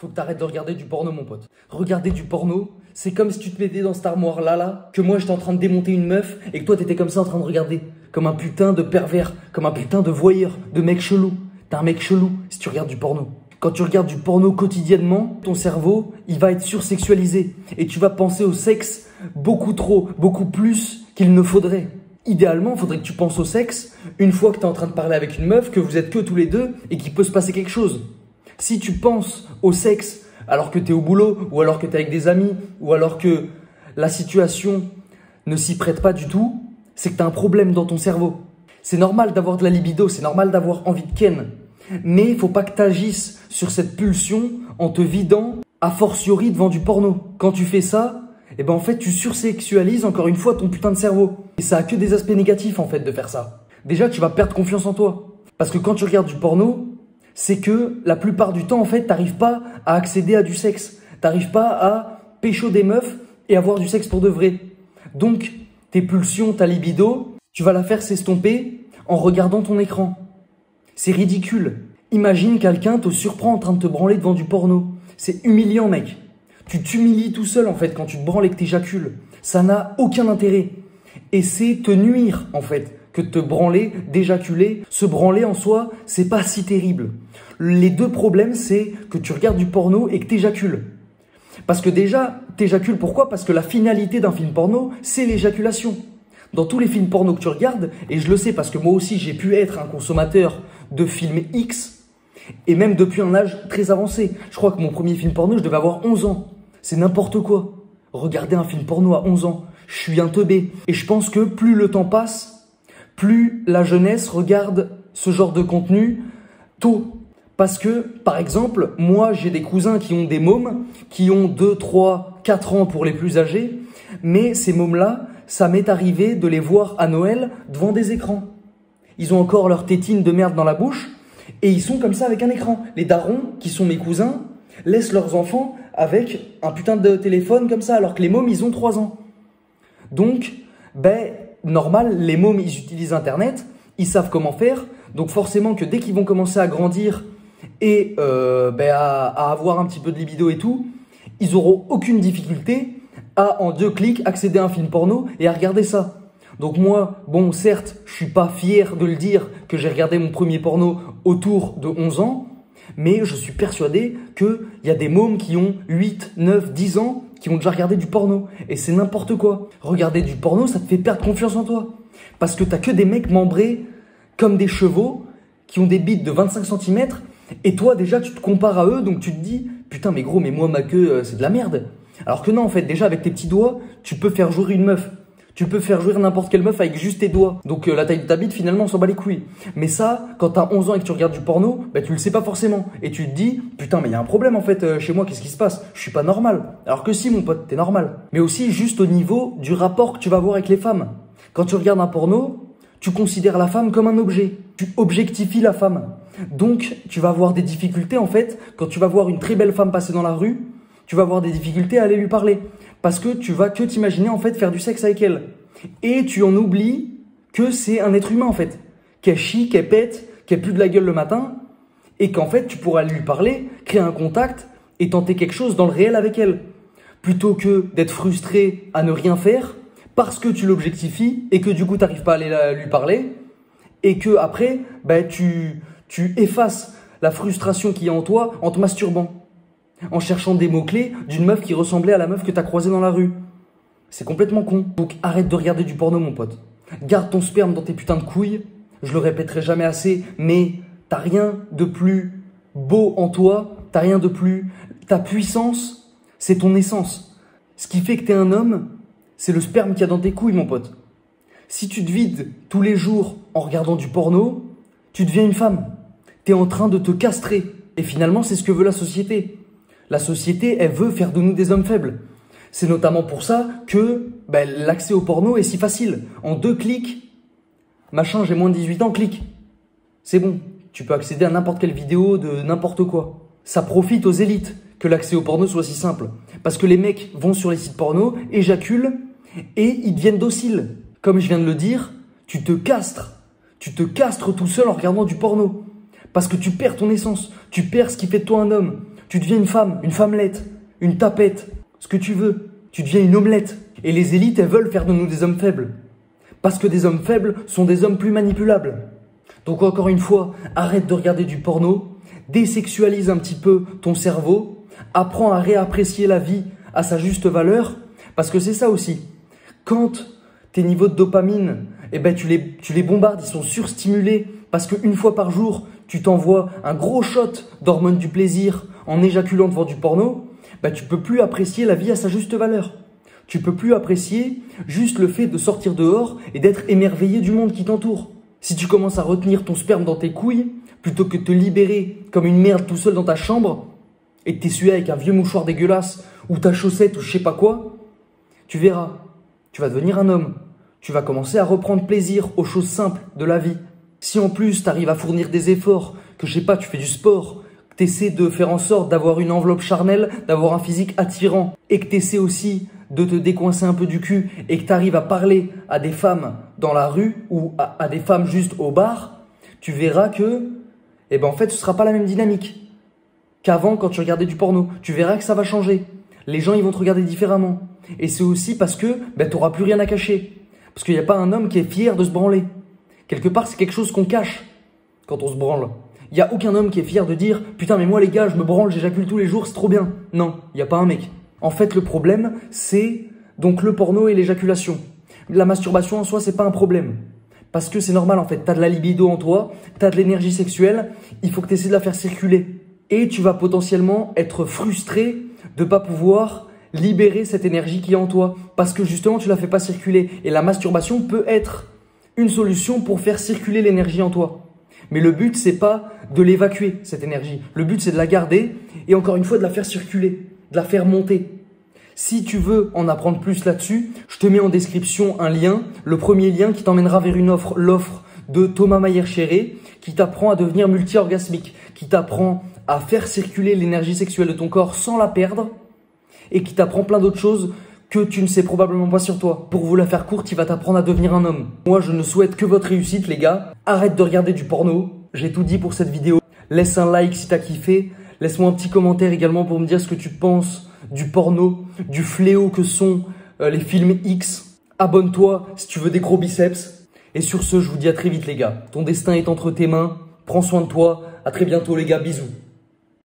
Faut que t'arrêtes de regarder du porno, mon pote. Regarder du porno, c'est comme si tu te mettais dans cette armoire-là, que moi j'étais en train de démonter une meuf et que toi t'étais comme ça en train de regarder. Comme un putain de pervers, comme un putain de voyeur, de mec chelou. T'es un mec chelou si tu regardes du porno. Quand tu regardes du porno quotidiennement, ton cerveau, il va être sursexualisé. Et tu vas penser au sexe beaucoup trop, beaucoup plus qu'il ne faudrait. Idéalement, il faudrait que tu penses au sexe une fois que tu es en train de parler avec une meuf, que vous êtes que tous les deux et qu'il peut se passer quelque chose. Si tu penses au sexe alors que tu es au boulot ou alors que tu es avec des amis ou alors que la situation ne s'y prête pas du tout, c'est que tu as un problème dans ton cerveau. C'est normal d'avoir de la libido, c'est normal d'avoir envie de ken. Mais il faut pas que tu agisses sur cette pulsion en te vidant a fortiori devant du porno. Quand tu fais ça, eh ben en fait tu sursexualises encore une fois ton putain de cerveau. Et ça a que des aspects négatifs en fait de faire ça. Déjà tu vas perdre confiance en toi. Parce que quand tu regardes du porno, c'est que la plupart du temps en fait t'arrives pas à accéder à du sexe. T'arrives pas à pécho des meufs et avoir du sexe pour de vrai. Donc tes pulsions, ta libido, tu vas la faire s'estomper en regardant ton écran. C'est ridicule. Imagine quelqu'un te surprend en train de te branler devant du porno. C'est humiliant, mec. Tu t'humilies tout seul, en fait, quand tu te branles et que t'éjacules. Ça n'a aucun intérêt. Et c'est te nuire, en fait, que de te branler, d'éjaculer. Se branler en soi, c'est pas si terrible. Les deux problèmes, c'est que tu regardes du porno et que t'éjacules. Parce que déjà, t'éjacules pourquoi? Parce que la finalité d'un film porno, c'est l'éjaculation. Dans tous les films porno que tu regardes, et je le sais parce que moi aussi j'ai pu être un consommateur de films X, et même depuis un âge très avancé. Je crois que mon premier film porno, je devais avoir 11 ans. C'est n'importe quoi. Regarder un film porno à 11 ans, je suis un teubé. Et je pense que plus le temps passe, plus la jeunesse regarde ce genre de contenu tôt. Parce que, par exemple, moi j'ai des cousins qui ont des mômes, qui ont 2, 3, 4 ans pour les plus âgés, mais ces mômes-là, ça m'est arrivé de les voir à Noël devant des écrans. Ils ont encore leur tétine de merde dans la bouche et ils sont comme ça avec un écran. Les darons, qui sont mes cousins, laissent leurs enfants avec un putain de téléphone comme ça alors que les mômes, ils ont 3 ans. Donc, normal, les mômes, ils utilisent Internet, ils savent comment faire. Donc forcément que dès qu'ils vont commencer à grandir et à avoir un petit peu de libido et tout, ils auront aucune difficulté à, en 2 clics, accéder à un film porno et à regarder ça. Donc moi, bon, certes, je suis pas fier de le dire que j'ai regardé mon premier porno autour de 11 ans, mais je suis persuadé qu'il y a des mômes qui ont 8, 9, 10 ans qui ont déjà regardé du porno. Et c'est n'importe quoi. Regarder du porno, ça te fait perdre confiance en toi. Parce que t'as que des mecs membrés comme des chevaux qui ont des bites de 25 cm et toi, déjà, tu te compares à eux, donc tu te dis « Putain, mais gros, mais moi, ma queue, c'est de la merde ». Alors que non, en fait, déjà, avec tes petits doigts, tu peux faire jouer une meuf. Tu peux faire jouer n'importe quelle meuf avec juste tes doigts. Donc la taille de ta bite, finalement, on s'en bat les couilles. Mais ça, quand t'as 11 ans et que tu regardes du porno, tu le sais pas forcément. Et tu te dis, putain, mais il y a un problème en fait chez moi, qu'est-ce qui se passe? Je suis pas normal. Alors que si, mon pote, t'es normal. Mais aussi juste au niveau du rapport que tu vas avoir avec les femmes. Quand tu regardes un porno, tu considères la femme comme un objet. Tu objectifies la femme. Donc, tu vas avoir des difficultés en fait, quand tu vas voir une très belle femme passer dans la rue, tu vas avoir des difficultés à aller lui parler. Parce que tu vas que t'imaginer en fait faire du sexe avec elle. Et tu en oublies que c'est un être humain en fait. Qu'elle chie, qu'elle pète, qu'elle pue de la gueule le matin. Et qu'en fait tu pourras lui parler, créer un contact et tenter quelque chose dans le réel avec elle. Plutôt que d'être frustré à ne rien faire parce que tu l'objectifies et que du coup tu n'arrives pas à aller lui parler. Et que après tu effaces la frustration qu'il y a en toi en te masturbant. En cherchant des mots-clés d'une meuf qui ressemblait à la meuf que t'as croisée dans la rue. C'est complètement con. Donc arrête de regarder du porno, mon pote. Garde ton sperme dans tes putains de couilles. Je le répéterai jamais assez, mais t'as rien de plus beau en toi. T'as rien de plus... Ta puissance, c'est ton essence. Ce qui fait que t'es un homme, c'est le sperme qu'il y a dans tes couilles, mon pote. Si tu te vides tous les jours en regardant du porno, tu deviens une femme. T'es en train de te castrer. Et finalement, c'est ce que veut la société. La société, elle veut faire de nous des hommes faibles. C'est notamment pour ça que l'accès au porno est si facile. En 2 clics, machin, j'ai moins de 18 ans, clique. C'est bon, tu peux accéder à n'importe quelle vidéo de n'importe quoi. Ça profite aux élites que l'accès au porno soit si simple. Parce que les mecs vont sur les sites porno, éjaculent et ils deviennent dociles. Comme je viens de le dire, tu te castres. Tu te castres tout seul en regardant du porno. Parce que tu perds ton essence, tu perds ce qui fait de toi un homme. Tu deviens une femmelette, une tapette, ce que tu veux. Tu deviens une omelette. Et les élites, elles veulent faire de nous des hommes faibles. Parce que des hommes faibles sont des hommes plus manipulables. Donc encore une fois, arrête de regarder du porno, désexualise un petit peu ton cerveau, apprends à réapprécier la vie à sa juste valeur, parce que c'est ça aussi. Quand tes niveaux de dopamine, eh ben tu les bombardes, ils sont surstimulés, parce qu'une fois par jour, tu t'envoies un gros shot d'hormones du plaisir en éjaculant devant du porno, ben tu peux plus apprécier la vie à sa juste valeur. Tu peux plus apprécier juste le fait de sortir dehors et d'être émerveillé du monde qui t'entoure. Si tu commences à retenir ton sperme dans tes couilles, plutôt que de te libérer comme une merde tout seul dans ta chambre, et de t'essuyer avec un vieux mouchoir dégueulasse, ou ta chaussette, ou je sais pas quoi, tu verras, tu vas devenir un homme. Tu vas commencer à reprendre plaisir aux choses simples de la vie. Si en plus tu arrives à fournir des efforts, que je sais pas, tu fais du sport, que tu essaies de faire en sorte d'avoir une enveloppe charnelle, d'avoir un physique attirant, et que tu essaies aussi de te décoincer un peu du cul, et que tu arrives à parler à des femmes dans la rue, ou à des femmes juste au bar, tu verras que, eh ben en fait, ce sera pas la même dynamique qu'avant quand tu regardais du porno. Tu verras que ça va changer. Les gens, ils vont te regarder différemment. Et c'est aussi parce que ben, tu n'auras plus rien à cacher. Parce qu'il n'y a pas un homme qui est fier de se branler. Quelque part, c'est quelque chose qu'on cache quand on se branle. Il n'y a aucun homme qui est fier de dire « Putain, mais moi les gars, je me branle, j'éjacule tous les jours, c'est trop bien. » Non, il n'y a pas un mec. En fait, le problème, c'est donc le porno et l'éjaculation. La masturbation en soi, c'est pas un problème. Parce que c'est normal en fait. Tu as de la libido en toi, tu as de l'énergie sexuelle, il faut que tu essaies de la faire circuler. Et tu vas potentiellement être frustré de ne pas pouvoir libérer cette énergie qui est en toi. Parce que justement, tu ne la fais pas circuler. Et la masturbation peut être une solution pour faire circuler l'énergie en toi. Mais le but, c'est pas de l'évacuer, cette énergie. Le but, c'est de la garder et encore une fois, de la faire circuler, de la faire monter. Si tu veux en apprendre plus là-dessus, je te mets en description un lien. Le premier lien qui t'emmènera vers une offre, l'offre de Thomas Mayer-Chéré, qui t'apprend à devenir multi-orgasmique, qui t'apprend à faire circuler l'énergie sexuelle de ton corps sans la perdre et qui t'apprend plein d'autres choses que tu ne sais probablement pas sur toi. Pour vous la faire courte, il va t'apprendre à devenir un homme. Moi, je ne souhaite que votre réussite, les gars. Arrête de regarder du porno. J'ai tout dit pour cette vidéo. Laisse un like si t'as kiffé. Laisse-moi un petit commentaire également pour me dire ce que tu penses du porno, du fléau que sont les films X. Abonne-toi si tu veux des gros biceps. Et sur ce, je vous dis à très vite, les gars. Ton destin est entre tes mains. Prends soin de toi. À très bientôt, les gars. Bisous.